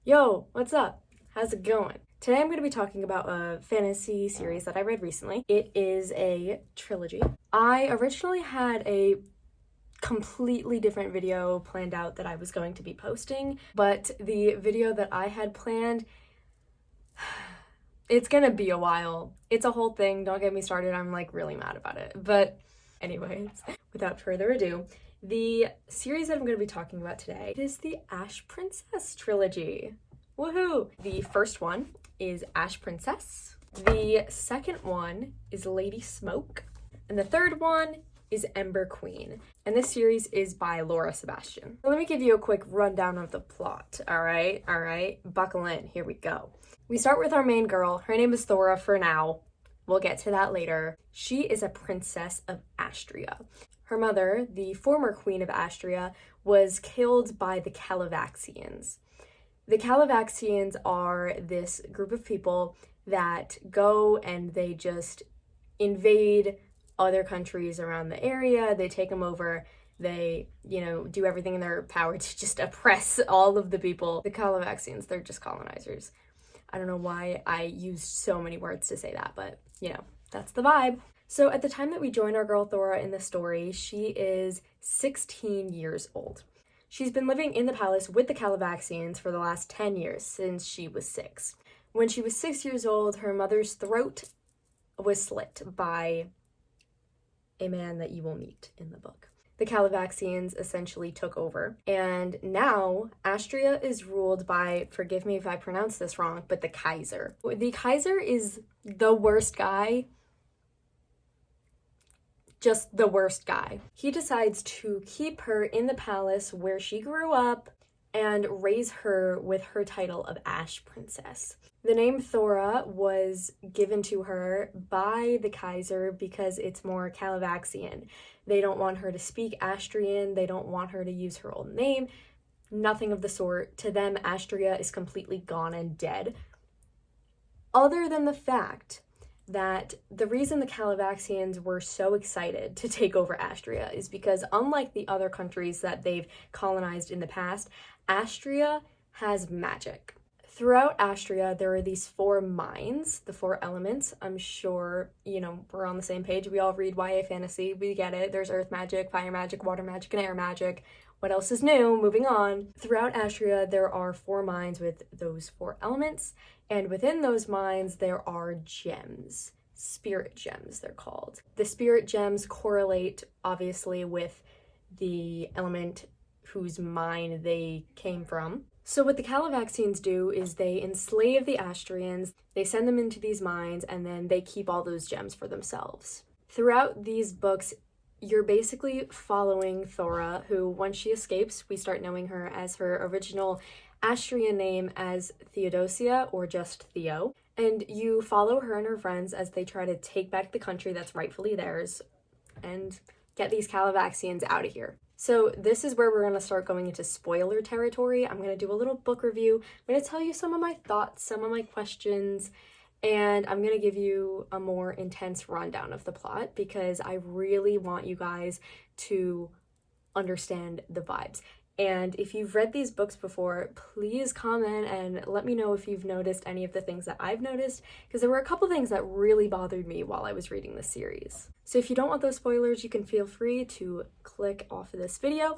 Yo, what's up? How's it going? Today I'm going to be talking about a fantasy series that I read recently. It is a trilogy. I originally had a completely different video planned out that I was going to be posting, but the video that I had planned, it's gonna be a while. It's a whole thing, don't get me started, I'm like really mad about it. But anyways, without further ado, the series that I'm going to be talking about today is the Ash Princess trilogy. Woohoo! The first one is Ash Princess. The second one is Lady Smoke. And the third one is Ember Queen. And this series is by Laura Sebastian. So let me give you a quick rundown of the plot, all right? Buckle in, here we go. We start with our main girl. Her name is Thora for now. We'll get to that later. She is a princess of Astria. Her mother, the former queen of Astria, was killed by the Calavaxians. The Calavaxians are this group of people that go and they just invade other countries around the area. They take them over. They, do everything in their power to just oppress all of the people. The Calavaxians, they're just colonizers. I don't know why I used so many words to say that, but, that's the vibe. So at the time that we join our girl Thora in the story, she is 16 years old. She's been living in the palace with the Calavaxians for the last 10 years, since she was 6. When she was 6 years old, her mother's throat was slit by a man that you will meet in the book. The Calavaxians essentially took over, and now Astria is ruled by, forgive me if I pronounce this wrong, but the Kaiser. The Kaiser is the worst guy. Just the worst guy. He decides to keep her in the palace where she grew up and raise her with her title of Ash Princess. The name Thora was given to her by the Kaiser because it's more Calavaxian. They don't want her to speak Astrian, they don't want her to use her old name, nothing of the sort. To them, Astria is completely gone and dead. Other than the fact that the reason the Calavaxians were so excited to take over Astria is because, unlike the other countries that they've colonized in the past, Astria has magic. Throughout Astria, there are these 4 mines, the 4 elements. I'm sure, we're on the same page. We all read YA fantasy. We get it. There's earth magic, fire magic, water magic, and air magic. What else is new? Moving on. Throughout Astria, there are 4 mines with those 4 elements. And within those mines, there are gems. Spirit gems, they're called. The spirit gems correlate, obviously, with the element whose mine they came from. So what the Calavaxians do is they enslave the Astrians, they send them into these mines, and then they keep all those gems for themselves. Throughout these books, you're basically following Thora, who, once she escapes, we start knowing her as her original Astrian name as Theodosia, or just Theo. And you follow her and her friends as they try to take back the country that's rightfully theirs and get these Calavaxians out of here. So this is where we're going to start going into spoiler territory. I'm going to do a little book review. I'm going to tell you some of my thoughts, some of my questions, and I'm going to give you a more intense rundown of the plot because I really want you guys to understand the vibes. And if you've read these books before, please comment and let me know if you've noticed any of the things that I've noticed, because there were a couple things that really bothered me while I was reading this series. So if you don't want those spoilers, you can feel free to click off of this video.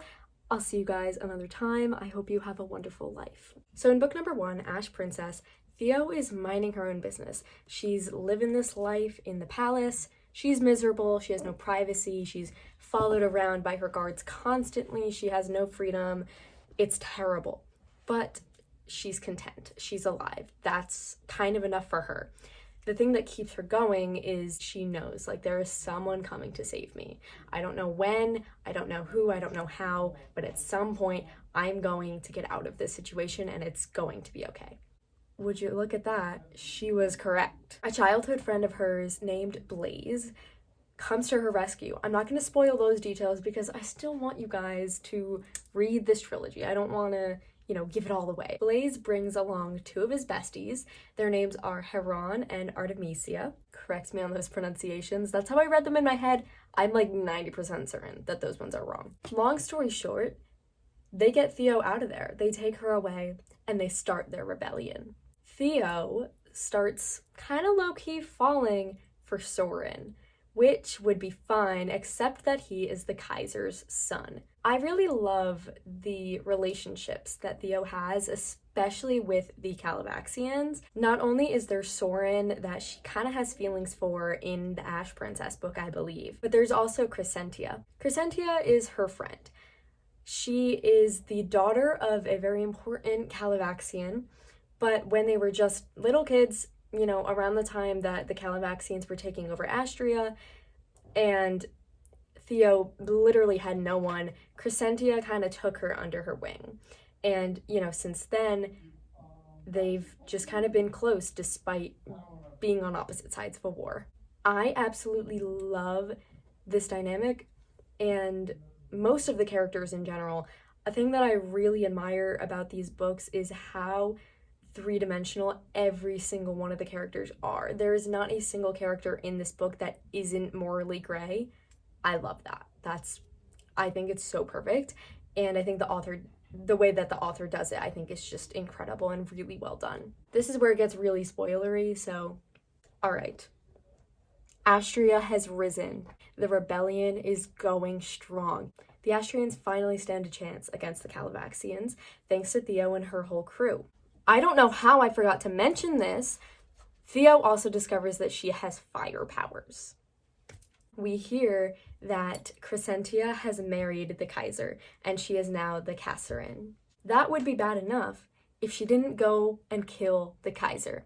I'll see you guys another time. I hope you have a wonderful life. So in book number 1, Ash Princess, Theo is minding her own business. She's living this life in the palace. She's miserable, she has no privacy, she's followed around by her guards constantly, she has no freedom. It's terrible. But she's content, she's alive. That's kind of enough for her. The thing that keeps her going is she knows, there is someone coming to save me. I don't know when, I don't know who, I don't know how, but at some point I'm going to get out of this situation and it's going to be okay. Would you look at that? She was correct. A childhood friend of hers named Blaze comes to her rescue. I'm not going to spoil those details because I still want you guys to read this trilogy. I don't want to, give it all away. Blaze brings along 2 of his besties. Their names are Heron and Artemisia. Correct me on those pronunciations. That's how I read them in my head. I'm 90% certain that those ones are wrong. Long story short, they get Theo out of there. They take her away and they start their rebellion. Theo starts kind of low-key falling for Sorin, which would be fine, except that he is the Kaiser's son. I really love the relationships that Theo has, especially with the Calibaxians. Not only is there Sorin that she kind of has feelings for in the Ash Princess book, I believe, but there's also Crescentia. Crescentia is her friend. She is the daughter of a very important Calibaxian, but when they were just little kids, you know, around the time that the Calibaxians were taking over Astria, and Theo literally had no one, Crescentia kind of took her under her wing. And, you know, since then, they've just kind of been close despite being on opposite sides of a war. I absolutely love this dynamic, and most of the characters in general. A thing that I really admire about these books is how three-dimensional every single one of the characters are. There is not a single character in this book that isn't morally gray. I love that. I think it's so perfect, and I think the way that the author does it, I think is just incredible and really well done. This is where it gets really spoilery, so all right. Astria has risen. The rebellion is going strong. The Astrians finally stand a chance against the Calibaxians, thanks to Theo and her whole crew. I don't know how I forgot to mention this. Theo also discovers that she has fire powers. We hear that Crescentia has married the Kaiser, and she is now the Kasserin. That would be bad enough if she didn't go and kill the Kaiser.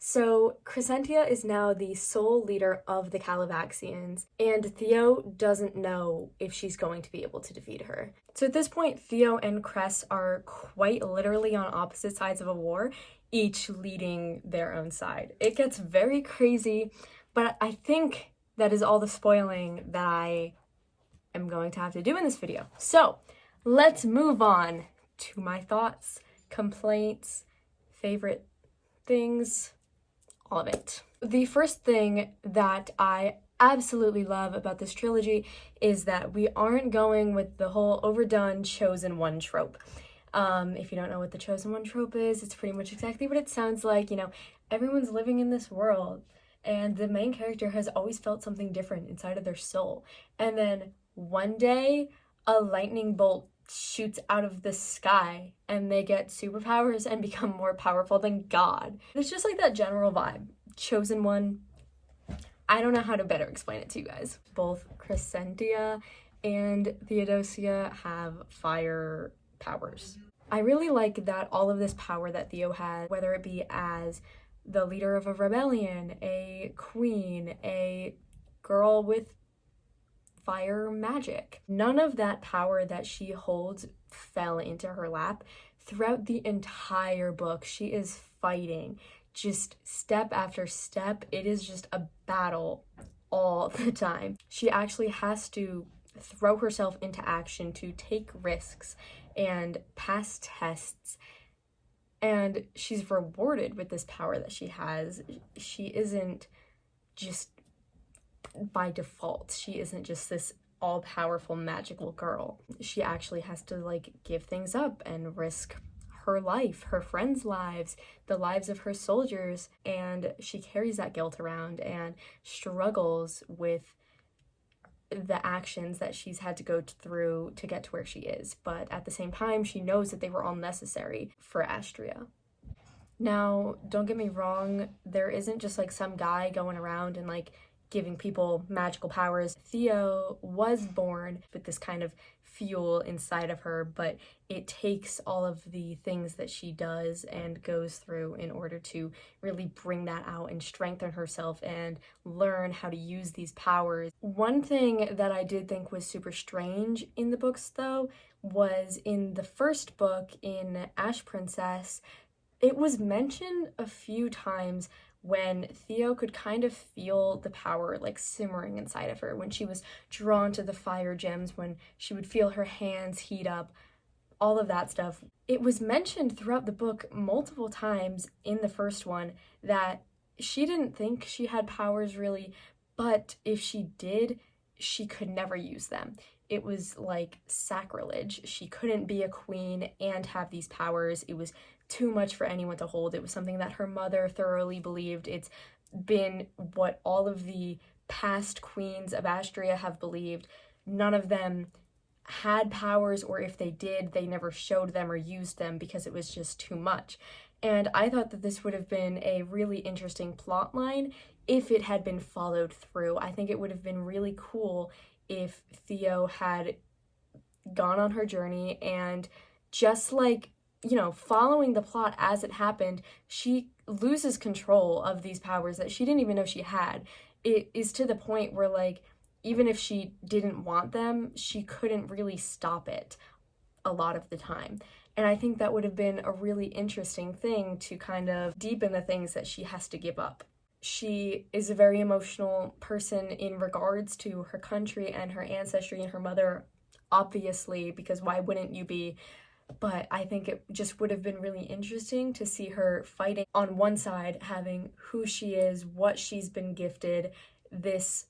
So Crescentia is now the sole leader of the Calibaxians, and Theo doesn't know if she's going to be able to defeat her. So at this point, Theo and Cress are quite literally on opposite sides of a war, each leading their own side. It gets very crazy, but I think that is all the spoiling that I am going to have to do in this video. So let's move on to my thoughts, complaints, favorite things, all of it. The first thing that I absolutely love about this trilogy is that we aren't going with the whole overdone chosen one trope. If you don't know what the chosen one trope is, it's pretty much exactly what it sounds like. You know, everyone's living in this world, and the main character has always felt something different inside of their soul. And then one day, a lightning bolt shoots out of the sky and they get superpowers and become more powerful than God. It's just like that general vibe. Chosen one. I don't know how to better explain it to you guys. Both Crescentia and Theodosia have fire powers. I really like that all of this power that Theo has, whether it be as the leader of a rebellion, a queen, a girl with fire magic. None of that power that she holds fell into her lap. Throughout the entire book, she is fighting just step after step. It is just a battle all the time. She actually has to throw herself into action to take risks and pass tests, and she's rewarded with this power that she has. She isn't just by default. She isn't just this all-powerful magical girl. She actually has to like give things up and risk her life, her friends' lives, the lives of her soldiers, and she carries that guilt around and struggles with the actions that she's had to go through to get to where she is. But at the same time, she knows that they were all necessary for Astria. Now, don't get me wrong, there isn't just like some guy going around and like giving people magical powers. Theo was born with this kind of fuel inside of her, but it takes all of the things that she does and goes through in order to really bring that out and strengthen herself and learn how to use these powers. One thing that I did think was super strange in the books, though, was in the first book, in Ash Princess, it was mentioned a few times when Theo could kind of feel the power like simmering inside of her, when she was drawn to the fire gems, when she would feel her hands heat up, all of that stuff. It was mentioned throughout the book multiple times in the first one that she didn't think she had powers really, but if she did, she could never use them. it was like sacrilege. She couldn't be a queen and have these powers. It was too much for anyone to hold. It was something that her mother thoroughly believed. It's been what all of the past queens of Astria have believed. None of them had powers, or if they did, they never showed them or used them because it was just too much. And I thought that this would have been a really interesting plot line if it had been followed through. I think it would have been really cool if Theo had gone on her journey and just like, you know, following the plot as it happened, she loses control of these powers that she didn't even know she had. It is to the point where, like, even if she didn't want them, she couldn't really stop it a lot of the time. And I think that would have been a really interesting thing to kind of deepen the things that she has to give up. She is a very emotional person in regards to her country and her ancestry and her mother, obviously, because why wouldn't you be? But I think it just would have been really interesting to see her fighting on one side, having who she is, what she's been gifted, this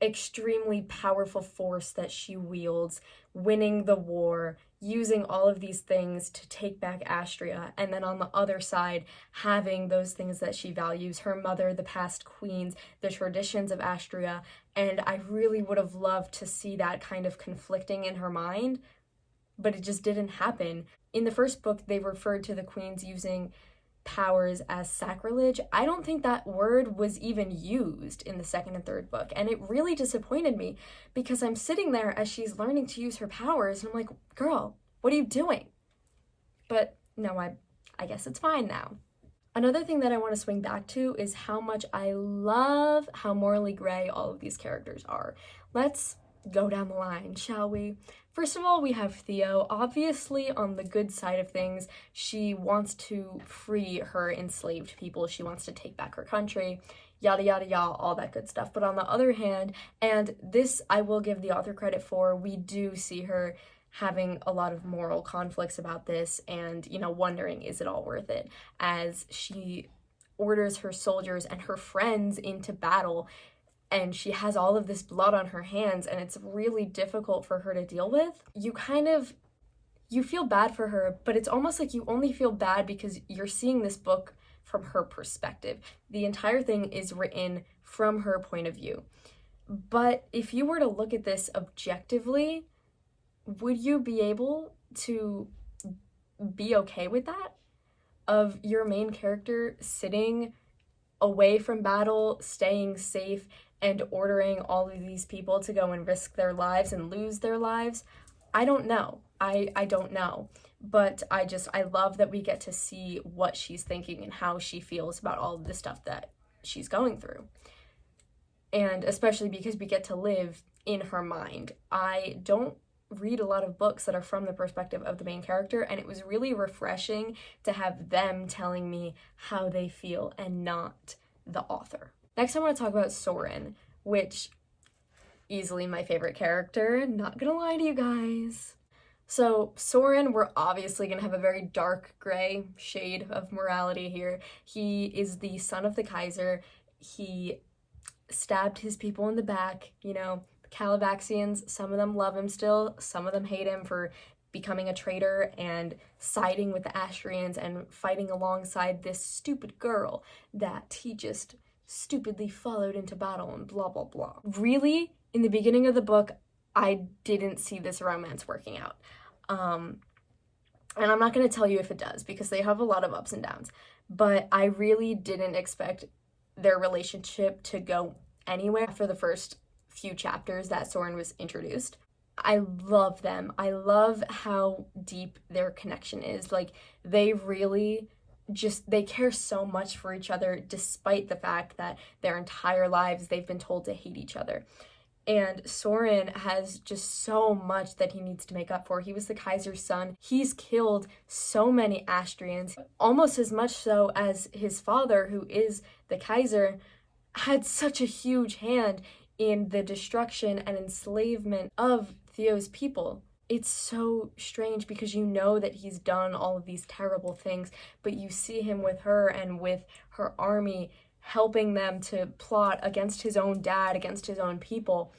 extremely powerful force that she wields, winning the war, using all of these things to take back Astria, and then on the other side, having those things that she values, her mother, the past queens, the traditions of Astria, and I really would have loved to see that kind of conflicting in her mind, but it just didn't happen. In the first book, they referred to the queens using powers as sacrilege. I don't think that word was even used in the second and third book, and it really disappointed me because I'm sitting there as she's learning to use her powers and I'm like, girl, what are you doing? But no, I guess it's fine now. Another thing that I want to swing back to is how much I love how morally gray all of these characters are. Let's go down the line, shall we? First of all, we have Theo. Obviously, on the good side of things, she wants to free her enslaved people. She wants to take back her country, yada, yada, yada, all that good stuff. But on the other hand, and this I will give the author credit for, we do see her having a lot of moral conflicts about this and, you know, wondering, is it all worth it? As she orders her soldiers and her friends into battle, and she has all of this blood on her hands, and it's really difficult for her to deal with. You feel bad for her, but it's almost like you only feel bad because you're seeing this book from her perspective. The entire thing is written from her point of view. But if you were to look at this objectively, would you be able to be okay with that? Of your main character sitting away from battle, staying safe, and ordering all of these people to go and risk their lives and lose their lives? I don't know. I don't know. But I love that we get to see what she's thinking and how she feels about all of the stuff that she's going through. And especially because we get to live in her mind. I don't read a lot of books that are from the perspective of the main character, and it was really refreshing to have them telling me how they feel and not the author. Next, I want to talk about Sorin, which easily my favorite character, not gonna lie to you guys. So Sorin, we're obviously gonna have a very dark gray shade of morality here. He is the son of the Kaiser. He stabbed his people in the back, you know, Calabaxians, some of them love him still, some of them hate him for becoming a traitor and siding with the Astrians and fighting alongside this stupid girl that he just stupidly followed into battle and blah, blah, blah. Really, in the beginning of the book, I didn't see this romance working out. And I'm not going to tell you if it does because they have a lot of ups and downs, but I really didn't expect their relationship to go anywhere after the first few chapters that Sorin was introduced. I love them. I love how deep their connection is. Like, they really they care so much for each other despite the fact that their entire lives they've been told to hate each other. And Sorin has just so much that he needs to make up for. He was the Kaiser's son. He's killed so many Astrians, almost as much so as his father, who is the Kaiser, had such a huge hand in the destruction and enslavement of Theo's people. It's so strange because you know that he's done all of these terrible things, but you see him with her and with her army helping them to plot against his own dad, against his own people.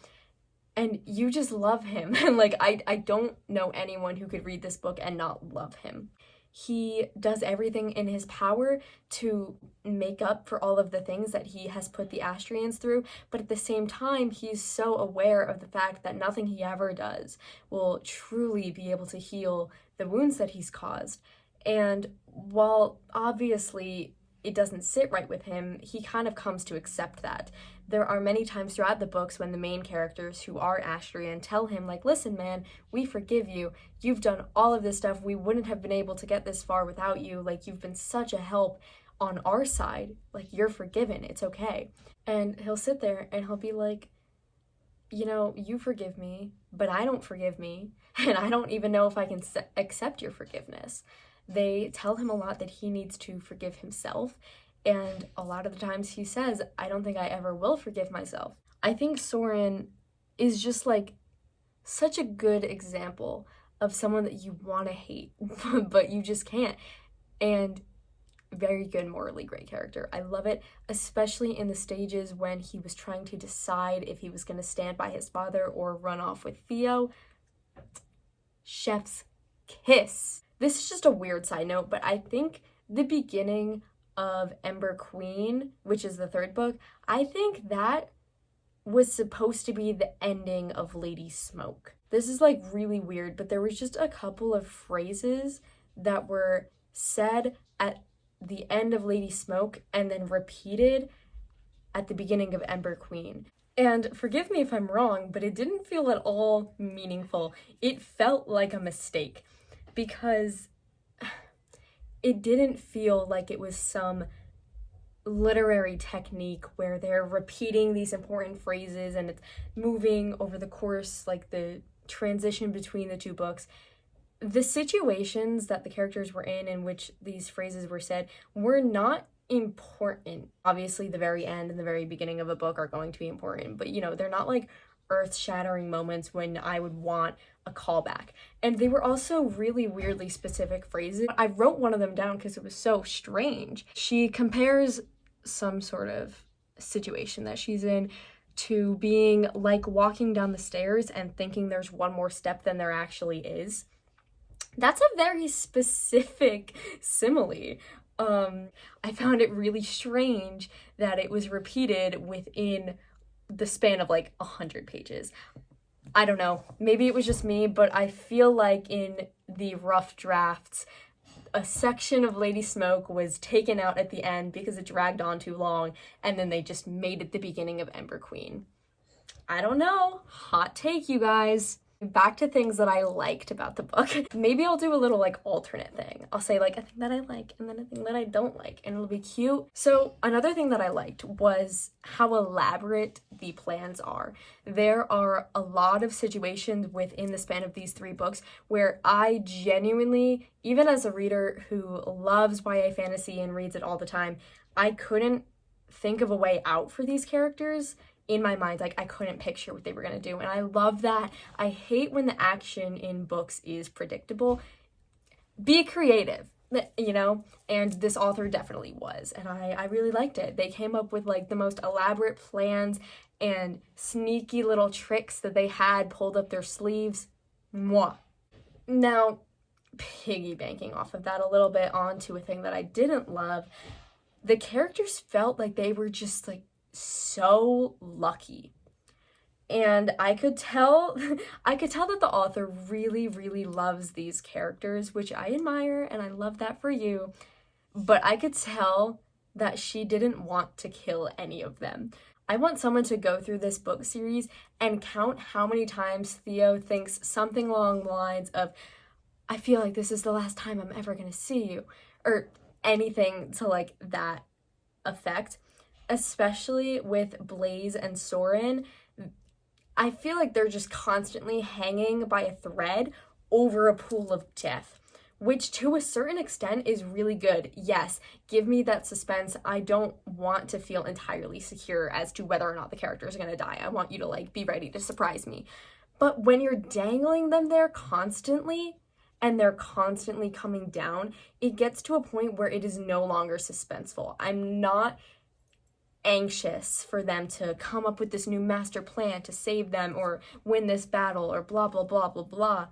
and you just love him. And like, I don't know anyone who could read this book and not love him. He does everything in his power to make up for all of the things that he has put the Astrians through, but at the same time, he's so aware of the fact that nothing he ever does will truly be able to heal the wounds that he's caused. And while obviously it doesn't sit right with him, he kind of comes to accept that. There are many times throughout the books when the main characters who are Astrian tell him, like, listen, man, we forgive you. You've done all of this stuff. We wouldn't have been able to get this far without you. Like, you've been such a help on our side. Like, you're forgiven. It's okay. And he'll sit there and he'll be like, you know, you forgive me, but I don't forgive me. And I don't even know if I can accept your forgiveness. They tell him a lot that he needs to forgive himself, and a lot of the times he says, I don't think I ever will forgive myself. I think Sorin is just like such a good example of someone that you want to hate, but you just can't. And very good, morally great character. I love it, especially in the stages when he was trying to decide if he was going to stand by his father or run off with Theo. Chef's kiss. This is just a weird side note, but I think the beginning of Ember Queen, which is the third book, I think that was supposed to be the ending of Lady Smoke. This is like really weird, but there was just a couple of phrases that were said at the end of Lady Smoke and then repeated at the beginning of Ember Queen. And forgive me if I'm wrong, but it didn't feel at all meaningful. It felt like a mistake, because it didn't feel like it was some literary technique where they're repeating these important phrases and it's moving over the course, like the transition between the two books. The situations that the characters were in which these phrases were said were not important. Obviously, the very end and the very beginning of a book are going to be important, but you know, they're not like earth-shattering moments when I would want a callback. And they were also really weirdly specific phrases. I wrote one of them down because it was so strange. She compares some sort of situation that she's in to being like walking down the stairs and thinking there's one more step than there actually is. That's a very specific simile. I found it really strange that it was repeated within the span of like 100 pages. I don't know, maybe it was just me, but I feel like in the rough drafts, a section of Lady Smoke was taken out at the end because it dragged on too long, and then they just made it the beginning of Ember Queen. I don't know, hot take, you guys. Back to things that I liked about the book. Maybe I'll do a little like alternate thing. I'll say like a thing that I like and then a thing that I don't like, and it'll be cute. So another thing that I liked was how elaborate the plans are. There are a lot of situations within the span of these 3 books where I genuinely, even as a reader who loves YA fantasy and reads it all the time, I couldn't think of a way out for these characters. In my mind, like, I couldn't picture what they were going to do, and I love that. I hate when the action in books is predictable. Be creative, you know, and this author definitely was, and I really liked it. They came up with like the most elaborate plans and sneaky little tricks that they had pulled up their sleeves. Mwah. Now, piggybanking off of that a little bit onto a thing that I didn't love, the characters felt like they were just like so lucky. And I could tell that the author really, really loves these characters, which I admire, and I love that for you. But I could tell that she didn't want to kill any of them. I want someone to go through this book series and count how many times Theo thinks something along the lines of, I feel like this is the last time I'm ever gonna see you, or anything to like that effect. Especially with Blaze and Sorin, I feel like they're just constantly hanging by a thread over a pool of death, which to a certain extent is really good. Yes, give me that suspense. I don't want to feel entirely secure as to whether or not the characters are going to die. I want you to like be ready to surprise me. But when you're dangling them there constantly and they're constantly coming down, it gets to a point where it is no longer suspenseful. I'm not anxious for them to come up with this new master plan to save them or win this battle or blah, blah, blah, blah, blah.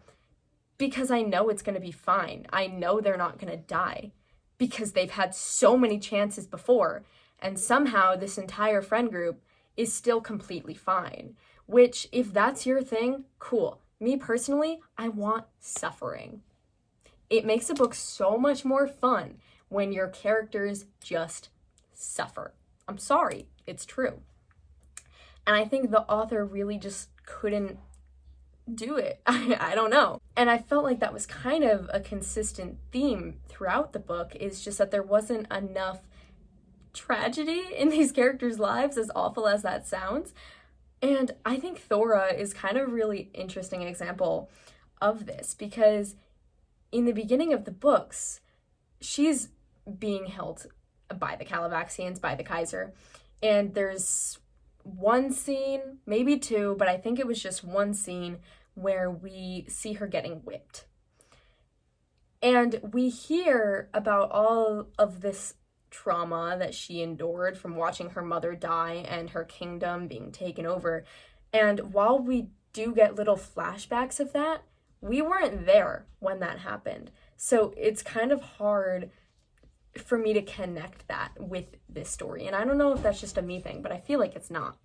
Because I know it's going to be fine. I know they're not going to die because they've had so many chances before. And somehow this entire friend group is still completely fine. Which, if that's your thing, cool. Me personally, I want suffering. It makes a book so much more fun when your characters just suffer. I'm sorry, it's true. And I think the author really just couldn't do it. I don't know. And I felt like that was kind of a consistent theme throughout the book, is just that there wasn't enough tragedy in these characters' lives, as awful as that sounds. And I think Thora is kind of a really interesting example of this, because in the beginning of the books, she's being held by the Calivaxians, by the Kaiser, and there's one scene, maybe two, but I think it was just one scene where we see her getting whipped. And we hear about all of this trauma that she endured from watching her mother die and her kingdom being taken over. And while we do get little flashbacks of that, we weren't there when that happened. So it's kind of hard for me to connect that with this story. And I don't know if that's just a me thing, but I feel like it's not.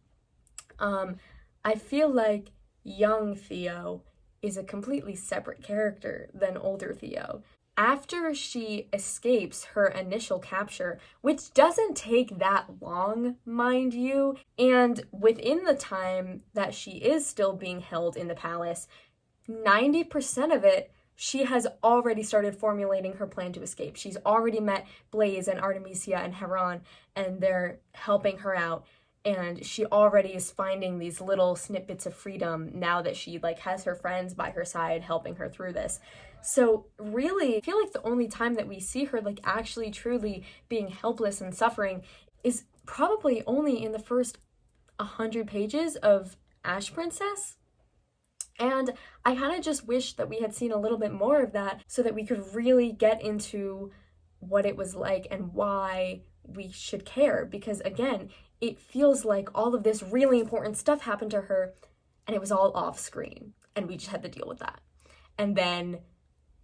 I feel like young Theo is a completely separate character than older Theo. After she escapes her initial capture, which doesn't take that long, mind you, and within the time that she is still being held in the palace, 90% of it, she has already started formulating her plan to escape. She's already met Blaze and Artemisia and Heron, and they're helping her out. And she already is finding these little snippets of freedom now that she has her friends by her side helping her through this. So really, I feel like the only time that we see her actually truly being helpless and suffering is probably only in the first 100 pages of Ash Princess. And I kind of just wish that we had seen a little bit more of that so that we could really get into what it was like and why we should care. Because again, it feels like all of this really important stuff happened to her and it was all off screen and we just had to deal with that. And then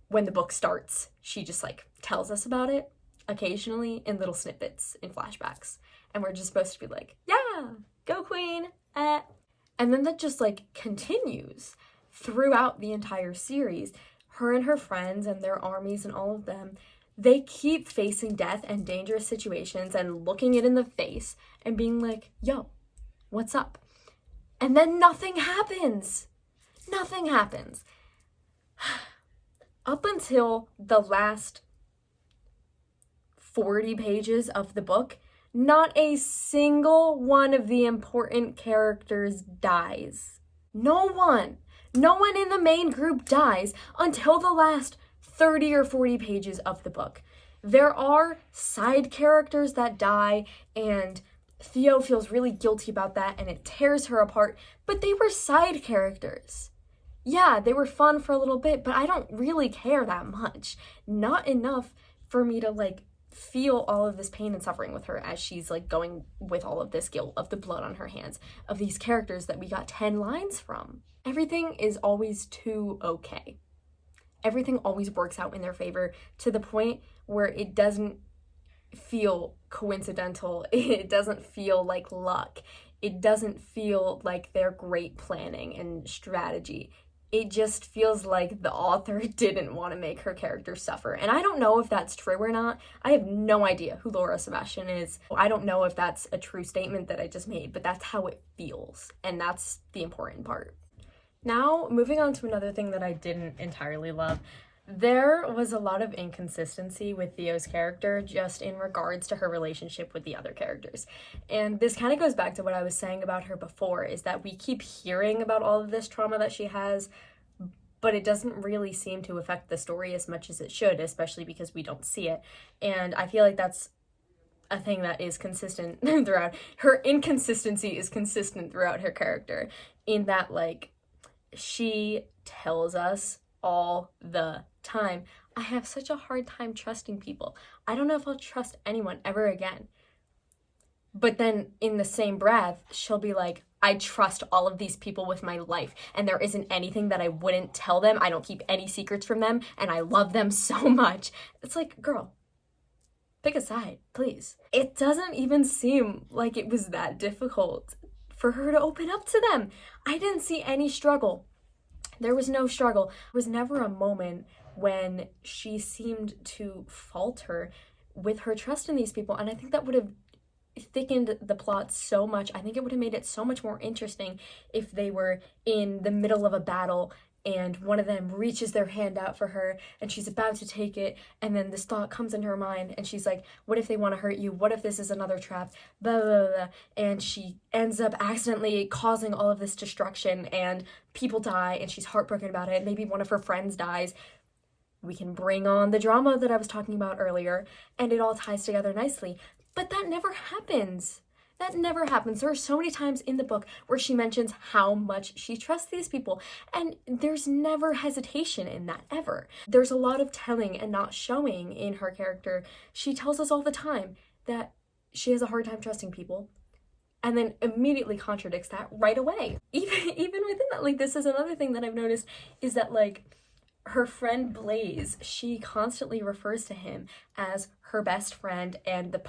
when the book starts, she just tells us about it occasionally in little snippets, in flashbacks. And we're just supposed to be like, yeah, go queen. And then that just continues throughout the entire series. Her and her friends and their armies and all of them, they keep facing death and dangerous situations and looking it in the face and being like, yo, what's up? And then nothing happens. Nothing happens. Up until the last 40 pages of the book, not a single one of the important characters dies. No one in the main group dies until the last 30 or 40 pages of the book. There are side characters that die, and Theo feels really guilty about that, and it tears her apart, but they were side characters. Yeah, they were fun for a little bit, but I don't really care that much. Not enough for me to feel all of this pain and suffering with her as she's going with all of this guilt of the blood on her hands, of these characters that we got 10 lines from. Everything is always too okay. Everything always works out in their favor to the point where it doesn't feel coincidental. It doesn't feel like luck. It doesn't feel like their great planning and strategy. It just feels like the author didn't want to make her character suffer. And I don't know if that's true or not. I have no idea who Laura Sebastian is. I don't know if that's a true statement that I just made, but that's how it feels. And that's the important part. Now, moving on to another thing that I didn't entirely love. There was a lot of inconsistency with Theo's character just in regards to her relationship with the other characters. And this kind of goes back to what I was saying about her before, is that we keep hearing about all of this trauma that she has, but it doesn't really seem to affect the story as much as it should, especially because we don't see it. And I feel like that's a thing that is consistent throughout. Her inconsistency is consistent throughout her character, in that she tells us all the time, I have such a hard time trusting people. I don't know if I'll trust anyone ever again. But then in the same breath, she'll be like, I trust all of these people with my life, and there isn't anything that I wouldn't tell them. I don't keep any secrets from them, and I love them so much. It's like, girl, pick a side, please. It doesn't even seem like it was that difficult for her to open up to them. I didn't see any struggle. There was no struggle. There was never a moment when she seemed to falter with her trust in these people, and I think that would have thickened the plot so much. I think it would have made it so much more interesting if they were in the middle of a battle and one of them reaches their hand out for her and she's about to take it, and then this thought comes into her mind and she's like, what if they want to hurt you? What if this is another trap? Blah, blah, blah. And she ends up accidentally causing all of this destruction and people die and she's heartbroken about it. Maybe one of her friends dies. We can bring on the drama that I was talking about earlier and it all ties together nicely. But that never happens. That never happens. There are so many times in the book where she mentions how much she trusts these people, and there's never hesitation in that, ever. There's a lot of telling and not showing in her character. She tells us all the time that she has a hard time trusting people, and then immediately contradicts that right away. Even within that, like, this is another thing that I've noticed, is that, like, her friend Blaze, she constantly refers to him as her best friend and the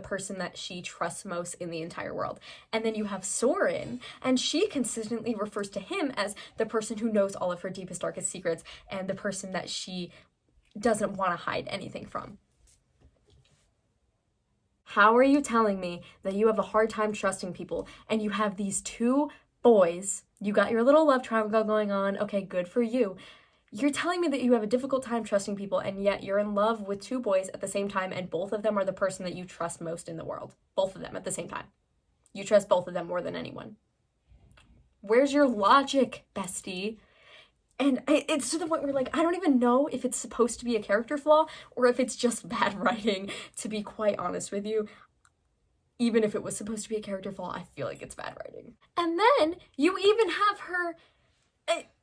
person that she trusts most in the entire world. And then you have Sorin, and she consistently refers to him as the person who knows all of her deepest, darkest secrets and the person that she doesn't want to hide anything from. How are you telling me that you have a hard time trusting people and you have these two boys, you got your little love triangle going on, okay, good for you. You're telling me that you have a difficult time trusting people, and yet you're in love with two boys at the same time, and both of them are the person that you trust most in the world. Both of them at the same time. You trust both of them more than anyone. Where's your logic, bestie? And it's to the point where, like, I don't even know if it's supposed to be a character flaw or if it's just bad writing, to be quite honest with you. Even if it was supposed to be a character flaw, I feel like it's bad writing. And then you even have her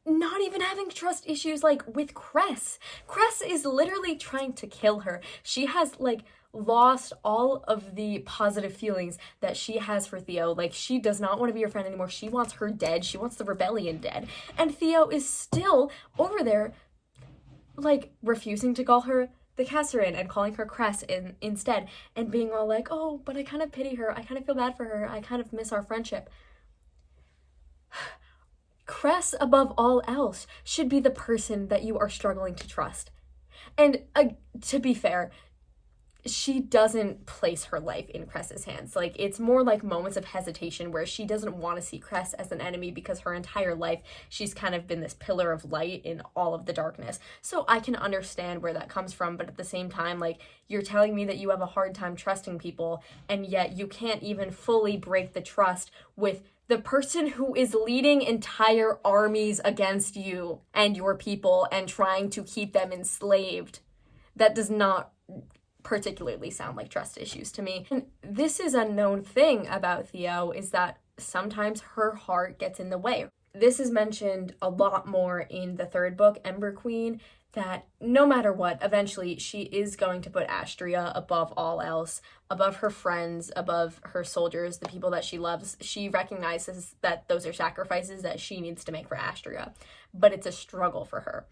not even having trust issues, like, with Cress. Cress is literally trying to kill her. She has, like, lost all of the positive feelings that she has for Theo. Like, she does not want to be your friend anymore. She wants her dead. She wants the rebellion dead. And Theo is still over there, like, refusing to call her the Casserin and calling her Cress instead, and being all like, oh, but I kind of pity her. I kind of feel bad for her. I kind of miss our friendship. Cress, above all else, should be the person that you are struggling to trust. And to be fair, she doesn't place her life in Cress's hands. Like, it's more like moments of hesitation where she doesn't want to see Cress as an enemy because her entire life she's kind of been this pillar of light in all of the darkness. So I can understand where that comes from, but at the same time, like, you're telling me that you have a hard time trusting people, and yet you can't even fully break the trust with the person who is leading entire armies against you and your people and trying to keep them enslaved. That does not particularly sound like trust issues to me. And this is a known thing about Theo, is that sometimes her heart gets in the way. This is mentioned a lot more in the third book, Ember Queen, that no matter what, eventually she is going to put Astria above all else, above her friends, above her soldiers, the people that she loves. She recognizes that those are sacrifices that she needs to make for Astria, but it's a struggle for her.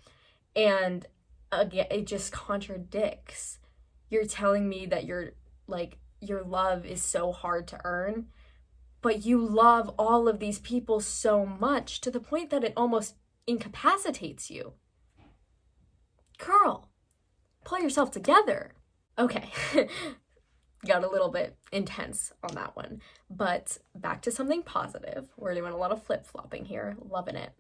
And again, it just contradicts. You're telling me that your love is so hard to earn, but you love all of these people so much to the point that it almost incapacitates you. Girl, pull yourself together. Okay, got a little bit intense on that one, but back to something positive. We're doing a lot of flip-flopping here, loving it.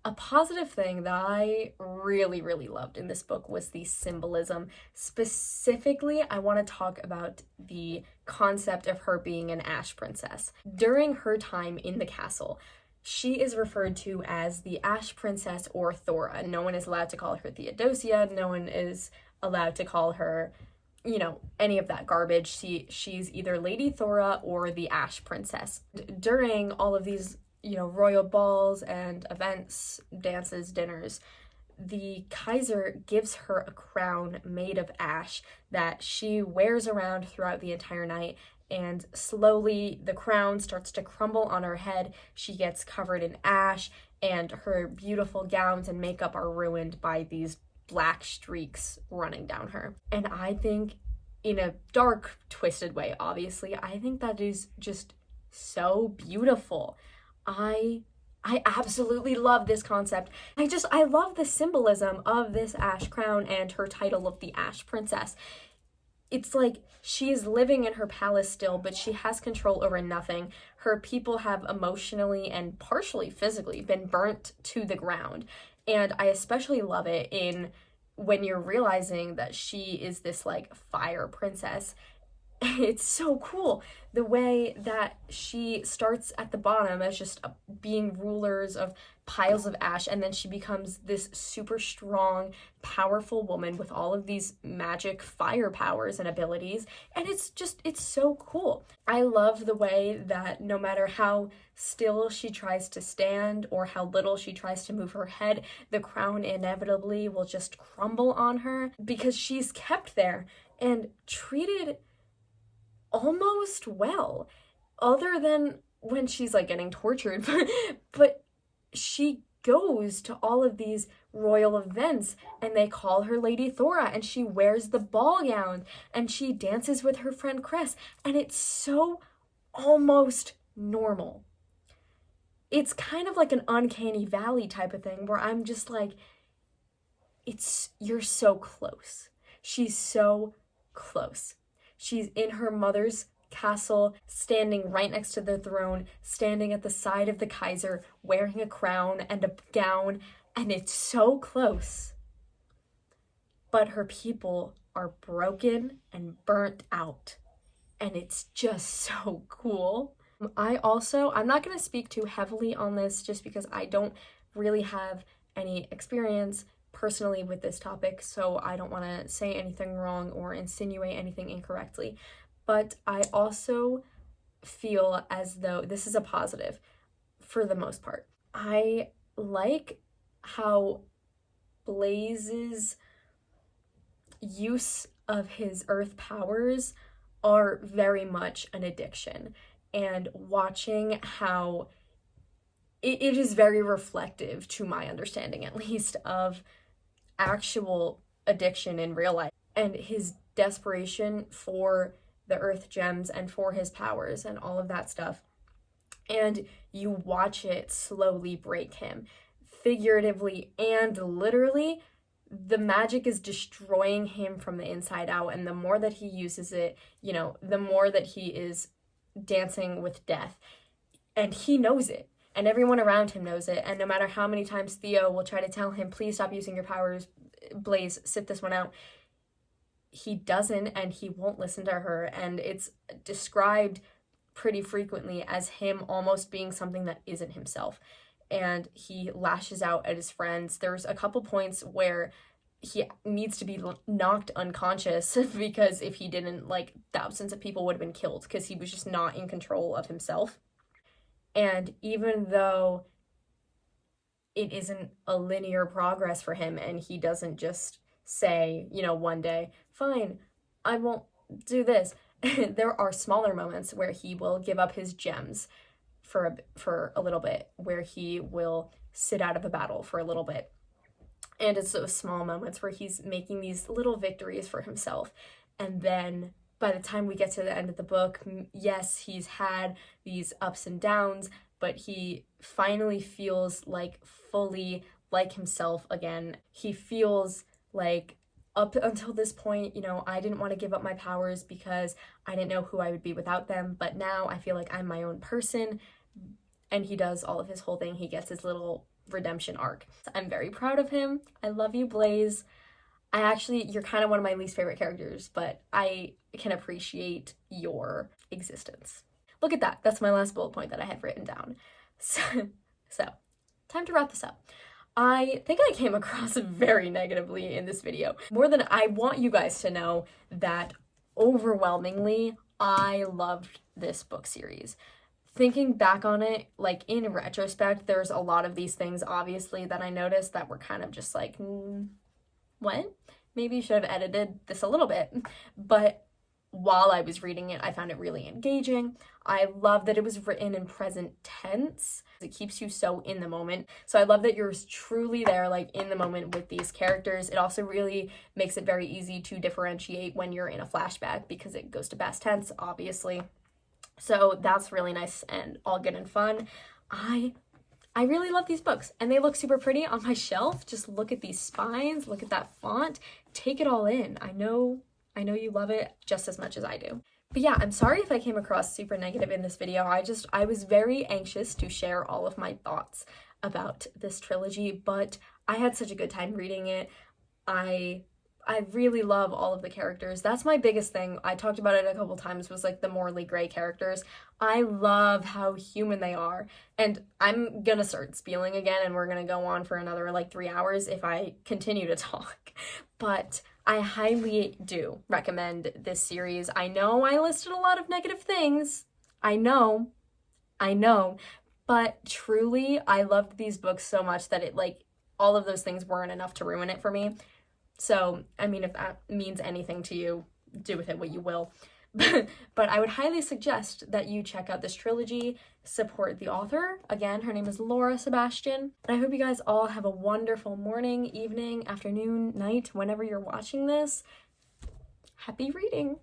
A positive thing that I really, really loved in this book was the symbolism. Specifically, I want to talk about the concept of her being an Ash Princess. During her time in the castle, she is referred to as the Ash Princess or Thora. No one is allowed to call her Theodosia. No one is allowed to call her, any of that garbage. She's either Lady Thora or the Ash Princess. During all of these, royal balls and events, dances, dinners, the Kaiser gives her a crown made of ash that she wears around throughout the entire night, and slowly the crown starts to crumble on her head. She gets covered in ash, and her beautiful gowns and makeup are ruined by these black streaks running down her. And I think, in a dark, twisted way, obviously, I think that is just so beautiful. I absolutely love this concept. I love the symbolism of this ash crown and her title of the Ash Princess. It's like she is living in her palace still, but she has control over nothing. Her people have emotionally and partially physically been burnt to the ground. And I especially love it when you're realizing that she is this like fire princess. It's so cool the way that she starts at the bottom as just being rulers of piles of ash, and then she becomes this super strong, powerful woman with all of these magic fire powers and abilities. And it's so cool. I love the way that no matter how still she tries to stand or how little she tries to move her head, the crown inevitably will just crumble on her because she's kept there and treated almost well, other than when she's like getting tortured. But she goes to all of these royal events and they call her Lady Thora, and she wears the ball gown and she dances with her friend Cress, and it's so almost normal. It's kind of like an uncanny valley type of thing where I'm just like, you're so close. She's so close. She's in her mother's castle, standing right next to the throne, standing at the side of the Kaiser, wearing a crown and a gown, and it's so close. But her people are broken and burnt out, and it's just so cool. I'm not going to speak too heavily on this just because I don't really have any experience personally with this topic, so I don't want to say anything wrong or insinuate anything incorrectly. But I also feel as though this is a positive for the most part. I like how Blaze's use of his earth powers are very much an addiction, and watching how it is very reflective, to my understanding at least, of actual addiction in real life, and his desperation for the earth gems and for his powers and all of that stuff. And you watch it slowly break him, figuratively and literally. The magic is destroying him from the inside out, and the more that he uses it, the more that he is dancing with death. And he knows it, and everyone around him knows it, and no matter how many times Theo will try to tell him, please stop using your powers, Blaze, sit this one out, he doesn't, and he won't listen to her. And it's described pretty frequently as him almost being something that isn't himself, and he lashes out at his friends. There's a couple points where he needs to be knocked unconscious because if he didn't, like, thousands of people would have been killed because he was just not in control of himself. And even though it isn't a linear progress for him, and he doesn't just say, one day, fine, I won't do this. There are smaller moments where he will give up his gems for a little bit, where he will sit out of a battle for a little bit. And it's those small moments where he's making these little victories for himself. And then by the time we get to the end of the book, yes, he's had these ups and downs, but he finally feels like fully like himself again. He feels like, up until this point, I didn't want to give up my powers because I didn't know who I would be without them, but now I feel like I'm my own person. And he does all of his whole thing. He gets his little redemption arc. So I'm very proud of him. I love you, Blaze. You're kind of one of my least favorite characters, but I can appreciate your existence. Look at that. That's my last bullet point that I had written down. So time to wrap this up. I think I came across very negatively in this video. More than I want you guys to know that overwhelmingly, I loved this book series. Thinking back on it, like in retrospect, there's a lot of these things, obviously, that I noticed that were kind of just like, what? Maybe you should have edited this a little bit. But while I was reading it, I found it really engaging. I love that it was written in present tense. It keeps you so in the moment. So I love that you're truly there, like in the moment with these characters. It also really makes it very easy to differentiate when you're in a flashback because it goes to past tense, obviously. So that's really nice and all good and fun. I really love these books, and they look super pretty on my shelf. Just look at these spines, look at that font, take it all in. I know you love it just as much as I do. But yeah, I'm sorry if I came across super negative in this video. I was very anxious to share all of my thoughts about this trilogy, but I had such a good time reading it. I really love all of the characters. That's my biggest thing. I talked about it a couple times, was like the morally gray characters. I love how human they are. And I'm gonna start spieling again, and we're gonna go on for another like 3 hours if I continue to talk. But I highly do recommend this series. I know I listed a lot of negative things. I know. But truly, I loved these books so much that it like, all of those things weren't enough to ruin it for me. So, I mean, if that means anything to you, do with it what you will. But I would highly suggest that you check out this trilogy, support the author. Again, her name is Laura Sebastian. And I hope you guys all have a wonderful morning, evening, afternoon, night, whenever you're watching this. Happy reading!